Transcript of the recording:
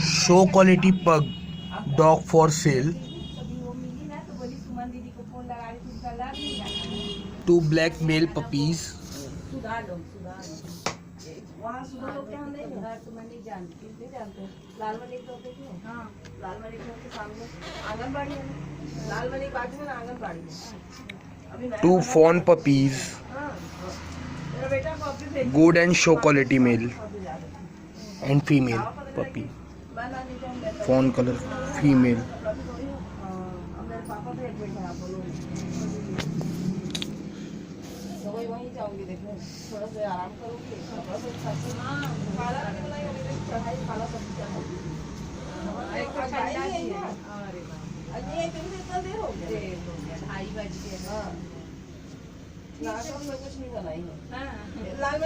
Show quality पग dog for sale. 2 black male puppies। वहाँ सुबह लोग क्या नहीं है तो मैं नहीं जानती नहीं जानते लाल वाले तो क्यों हाँ लाल वाले के सामने आंगनबाड़ी है लाल वाले के बाजू में आंगनबाड़ी है अभी 2 fawn puppies। हाँ मेरा बेटा को अभी भेज Good and show quality male and female puppy। Fawn color female। मेरे पापा तो एक बेटा आप बोलो तो वहीं जाऊंगी देखने थोड़ा सा आराम करूंगी खाना बनाई चढ़ाई खाना सब एक ठंडा ही है अरे इतना देर हो गया 2:30 बज गए हाँ लाल में कुछ नहीं बनाई है लाल